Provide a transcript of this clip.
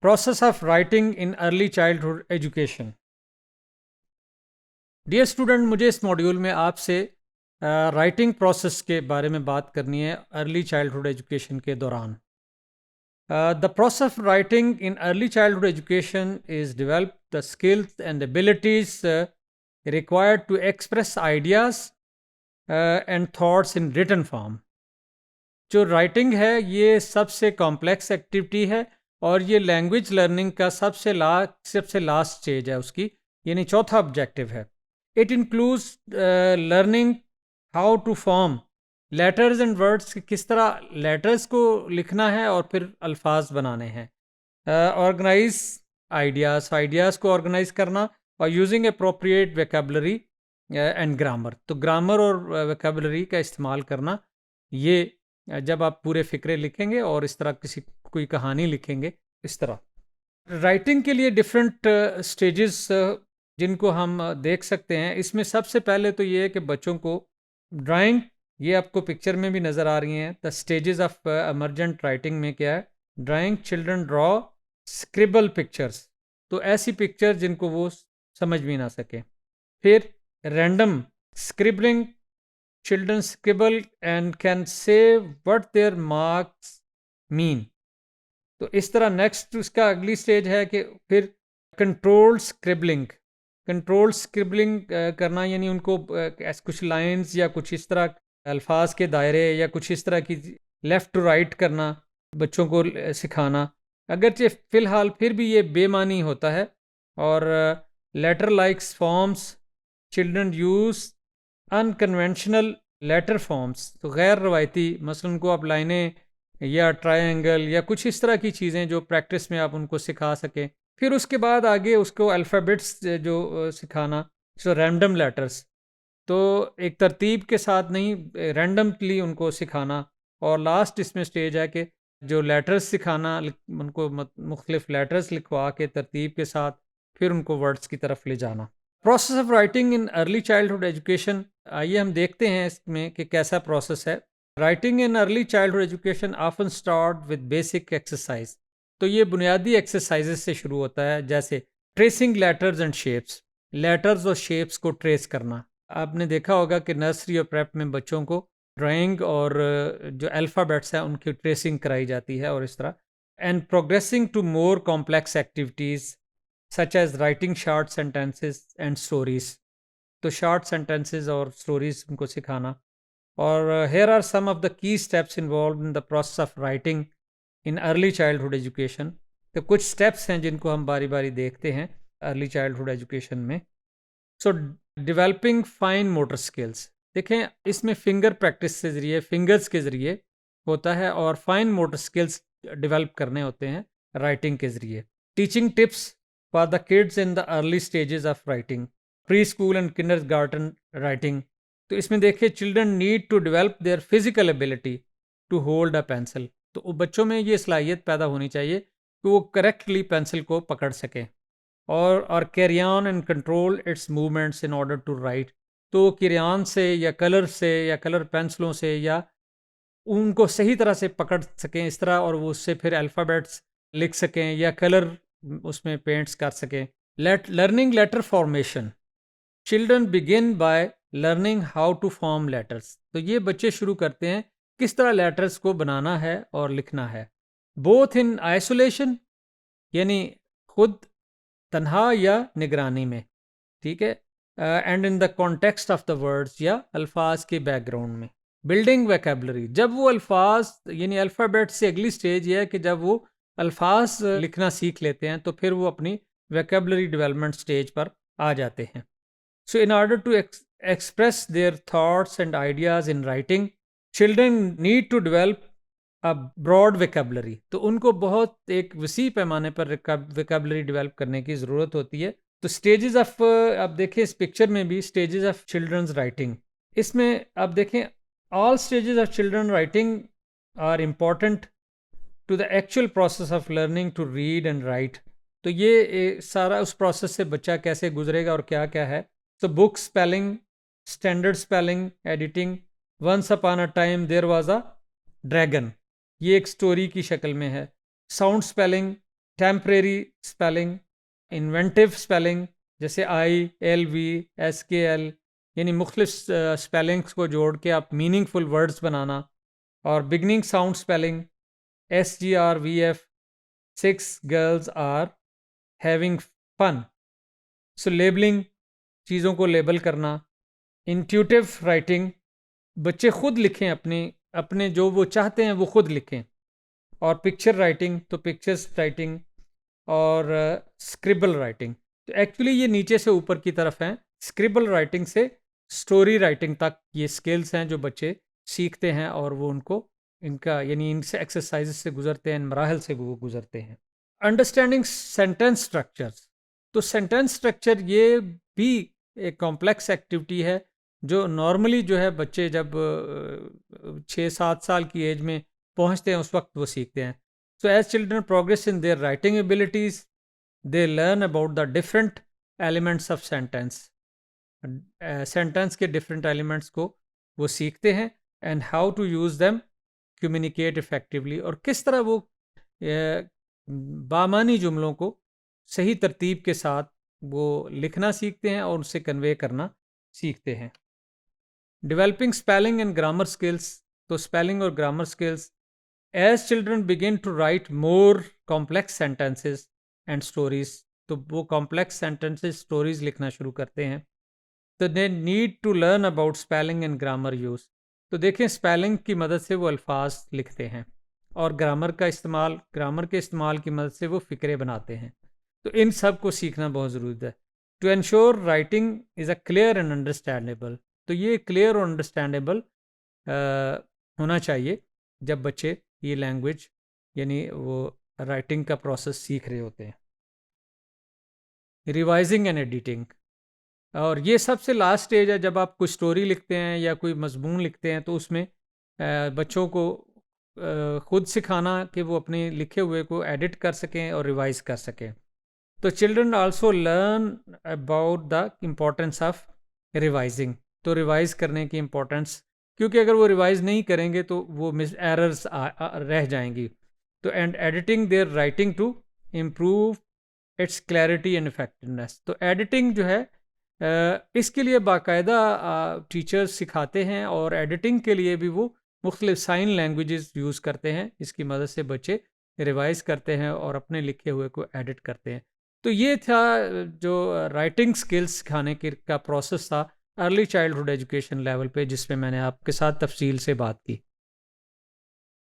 Process of writing in early childhood education. Dear student, मुझे इस module में आपसे राइटिंग प्रोसेस के बारे में बात करनी है अर्ली चाइल्डहुड एजुकेशन के दौरान. The process of writing in early childhood education is develop the skills and abilities required to express ideas and thoughts in written form. जो राइटिंग है ये सबसे कॉम्प्लेक्स एक्टिविटी है और ये लैंग्वेज लर्निंग का सबसे लास्ट स्टेज है उसकी, यानी चौथा ऑब्जेक्टिव है. It includes learning how to form letters and words, किस तरह लेटर्स को लिखना है और फिर अल्फाज बनाने हैं. ऑर्गेनाइज आइडियाज़ को ऑर्गेनाइज करना और using appropriate vocabulary and grammar. तो ग्रामर और वेकेबलरी का इस्तेमाल करना, ये जब आप पूरे फ़िक्रे लिखेंगे और इस तरह कोई कहानी लिखेंगे इस तरह. राइटिंग के लिए डिफरेंट स्टेजेस जिनको हम देख सकते हैं. इसमें सबसे पहले तो ये है कि बच्चों को ड्राइंग, ये आपको पिक्चर में भी नज़र आ रही हैं. The stages of emergent writing में क्या है? Drawing, children draw, scribble pictures, तो ऐसी पिक्चर जिनको वो समझ भी ना सके. फिर random scribbling, children scribble and can say what their marks mean. तो इस तरह नेक्स्ट उसका अगली स्टेज है कि फिर कंट्रोल्ड स्क्रिबलिंग करना, यानी उनको कुछ लाइंस या कुछ इस तरह अल्फाज के दायरे या कुछ इस तरह की लेफ़्ट टू राइट करना बच्चों को सिखाना. अगरचे फ़िलहाल फिर भी ये बेमानी होता है. और letter likes forms, children use unconventional letter forms, तो गैर रवायती, मसलन को आप लाइनें या ट्रायंगल या कुछ इस तरह की चीज़ें जो प्रैक्टिस में आप उनको सिखा सकें. फिर उसके बाद आगे उसको अल्फ़ाबेट्स जो सिखाना, सो रैंडम लेटर्स, तो एक तरतीब के साथ नहीं, रैंडमली उनको सिखाना. और लास्ट इसमें स्टेज है कि जो लेटर्स सिखाना, उनको मुख्तलिफ लेटर्स लिखवा के तरतीब के साथ फिर उनको वर्ड्स की तरफ ले जाना. Process of writing in early childhood education, आइए हम देखते हैं इसमें कि कैसा प्रोसेस है. Writing in early childhood education often start with basic exercise. तो ये बुनियादी एक्सरसाइजेस से शुरू होता है, जैसे tracing letters and shapes, letters और शेप्स को ट्रेस करना. आपने देखा होगा कि नर्सरी और प्रेप में बच्चों को ड्राइंग और जो अल्फ़ाबेट्स हैं उनकी ट्रेसिंग कराई जाती है और इस तरह. And progressing to more complex activities such as writing short sentences and stories. तो शॉर्ट सेंटेंसेस और स्टोरीज उनको सिखाना. और here are some of the key steps involve in the process of writing in early childhood education. तो कुछ steps हैं जिनको हम बारी बारी देखते हैं अर्ली चाइल्डहुड एजुकेशन में. सो डेवलपिंग फाइन मोटर स्किल्स, देखें इसमें फिंगर प्रैक्टिस के ज़रिए, फिंगर्स के ज़रिए होता है और फाइन मोटर स्किल्स डेवलप करने होते हैं राइटिंग के ज़रिए. Teaching tips for the kids in the early stages of writing, preschool and kindergarten writing. तो इसमें देखिए children need to develop their physical ability to hold a pencil. तो बच्चों में ये सलाहियत पैदा होनी चाहिए कि वो करेक्टली पेंसिल को पकड़ सकें और carry on and control its movements in order to write. तो किरियान से या कलर पेंसिलों से या उनको सही तरह से पकड़ सकें इस तरह, और वो उससे फिर अल्फ़ाबेट्स लिख सकें या कलर उसमें पेंट्स कर सकें. Learning letter formation, children begin by learning how to form letters. तो ये बच्चे शुरू करते हैं किस तरह लेटर्स को बनाना है और लिखना है. बोथ इन आइसोलेशन, यानी खुद तन्हा या निगरानी में, ठीक है, and in the context of the words या अल्फाज के बैकग्राउंड में. बिल्डिंग वैकेबलरी, जब वो अल्फाज यानी अल्फ़ाबेट से अगली स्टेज ये है कि जब वो अल्फाज लिखना सीख लेते हैं तो फिर वो अपनी वैकेबलरी डेवलपमेंट स्टेज पर आ जाते हैं. So in order to express their thoughts and ideas in writing, children need to develop a broad vocabulary. तो उनको बहुत एक वसी पैमाने पर वेकेबलरी डेवलप करने की ज़रूरत होती है. तो स्टेजेस ऑफ, आप देखें इस पिक्चर में भी स्टेजेस ऑफ चिल्ड्रंस राइटिंग, इसमें आप देखें all stages of children writing are important to the actual process of learning to read and write. तो ये सारा उस प्रोसेस से बच्चा कैसे गुजरेगा और क्या क्या है. तो book spelling, standard spelling, editing, once upon a time there was a dragon, ये एक स्टोरी की शक्ल में है. Sound spelling, temporary spelling, inventive spelling जैसे ILV SKL, यानी मुख्तलिफ स्पेलिंग्स को जोड़ के आप मीनिंगफुल वर्ड्स बनाना, और beginning sound spelling SGRVF, 6 girls are having fun। So labelling, चीज़ों को लेबल करना। इंट्यूटिव राइटिंग, बच्चे खुद लिखें, अपने अपने जो वो चाहते हैं वो खुद लिखें। और पिक्चर राइटिंग, तो पिक्चर्स राइटिंग, और स्क्रिबल राइटिंग। तो एक्चुअली ये नीचे से ऊपर की तरफ हैं। स्क्रिबल राइटिंग से स्टोरी राइटिंग तक ये स्किल्स हैं जो बच्चे सीखते हैं, और वो उनको इनका यानी इनसे एक्सरसाइज से गुजरते हैं, इन मराहल से वो गुजरते हैं। अंडरस्टैंडिंग सेंटेंस स्ट्रक्चर्स, तो सेंटेंस स्ट्रक्चर ये भी एक कॉम्प्लेक्स एक्टिविटी है जो नॉर्मली जो है बच्चे जब 6-7 साल की एज में पहुंचते हैं उस वक्त वो सीखते हैं। So as children progress in their writing abilities, they learn about the different elements of sentence. Sentence के डिफरेंट एलिमेंट्स को वो सीखते हैं, and how to use them communicate effectively, और किस तरह वो बामानी जुमलों को सही तरतीब के साथ वो लिखना सीखते हैं और उसे कन्वे करना सीखते हैं। Developing spelling and grammar skills, तो स्पेलिंग और grammar skills, as children begin to write more complex sentences and stories, तो वो कॉम्प्लेक्स सेंटेंसेस स्टोरीज लिखना शुरू करते हैं। तो they need to learn about spelling and grammar use, तो देखें स्पेलिंग की मदद से वो अल्फाज लिखते हैं, और ग्रामर के इस्तेमाल की मदद से वो फ़िक्रे बनाते हैं। तो इन सब को सीखना बहुत ज़रूरी है। To ensure writing is a clear and understandable, तो ये क्लियर और अंडरस्टैंडेबल होना चाहिए जब बच्चे ये लैंग्वेज यानी वो राइटिंग का प्रोसेस सीख रहे होते हैं। रिवाइजिंग एंड एडिटिंग, और ये सबसे लास्ट स्टेज है जब आप कोई स्टोरी लिखते हैं या कोई मजमून लिखते हैं, तो उसमें बच्चों को खुद सिखाना कि वो अपने लिखे हुए को एडिट कर सकें और रिवाइज कर सकें। तो children also learn about the importance of revising, तो रिवाइज करने की इम्पोर्टेंस, क्योंकि अगर वो रिवाइज नहीं करेंगे तो वो मिस एरर्स रह जाएंगी। तो and editing their writing to improve its clarity and effectiveness, तो एडिटिंग जो है इसके लिए बाकायदा टीचर्स सिखाते हैं, और एडिटिंग के लिए भी वो मुख्तलिफ साइन लैंग्वेजेस यूज़ करते हैं, इसकी मदद से बच्चे रिवाइज करते हैं और अपने लिखे हुए को एडिट करते हैं। तो ये था जो राइटिंग स्किल्स सिखाने का प्रोसेस था अर्ली चाइल्डहुड एजुकेशन लेवल पे, जिसमें मैंने आपके साथ तफसील से बात की।